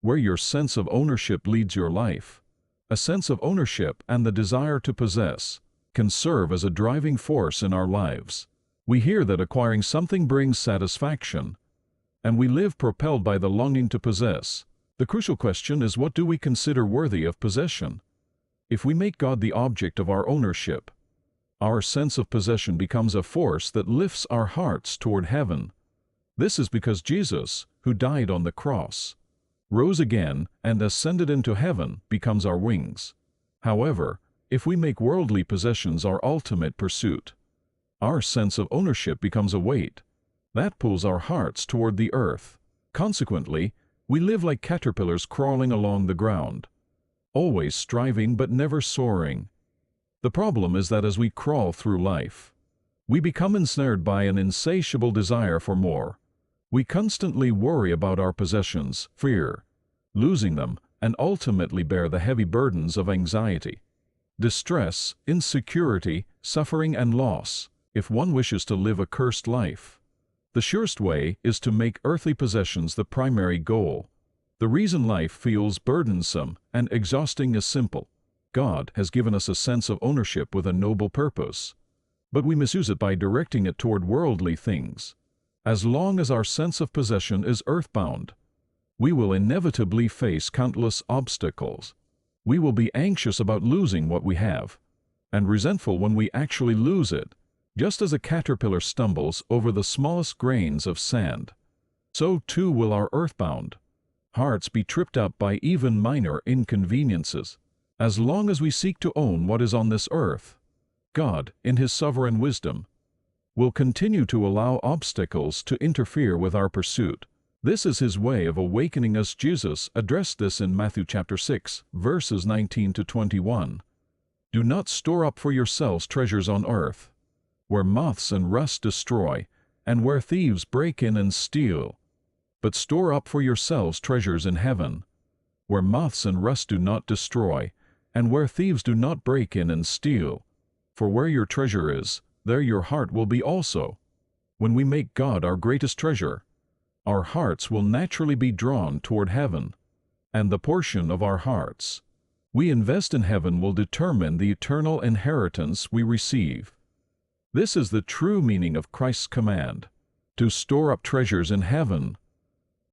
where your sense of ownership leads your life. A sense of ownership and the desire to possess can serve as a driving force in our lives. We hear that acquiring something brings satisfaction, and we live propelled by the longing to possess. The crucial question is, what do we consider worthy of possession? If we make God the object of our ownership, our sense of possession becomes a force that lifts our hearts toward heaven. This is because Jesus, who died on the cross, rose again and ascended into heaven, becomes our wings. However, if we make worldly possessions our ultimate pursuit, our sense of ownership becomes a weight that pulls our hearts toward the earth. Consequently, we live like caterpillars crawling along the ground, always striving but never soaring. The problem is that as we crawl through life, we become ensnared by an insatiable desire for more. We constantly worry about our possessions, fear losing them, and ultimately bear the heavy burdens of anxiety, distress, insecurity, suffering, and loss. If one wishes to live a cursed life, the surest way is to make earthly possessions the primary goal. The reason life feels burdensome and exhausting is simple. God has given us a sense of ownership with a noble purpose, but we misuse it by directing it toward worldly things. As long as our sense of possession is earthbound, we will inevitably face countless obstacles. We will be anxious about losing what we have, and resentful when we actually lose it. Just as a caterpillar stumbles over the smallest grains of sand, so too will our earthbound hearts be tripped up by even minor inconveniences. As long as we seek to own what is on this earth, God, in His sovereign wisdom, will continue to allow obstacles to interfere with our pursuit. This is His way of awakening us. Jesus addressed this in Matthew chapter 6, verses 19 to 21. Do not store up for yourselves treasures on earth, where moths and rust destroy, and where thieves break in and steal. But store up for yourselves treasures in heaven, where moths and rust do not destroy, and where thieves do not break in and steal. For where your treasure is, there your heart will be also. When we make God our greatest treasure, our hearts will naturally be drawn toward heaven, and the portion of our hearts we invest in heaven will determine the eternal inheritance we receive. This is the true meaning of Christ's command, to store up treasures in heaven,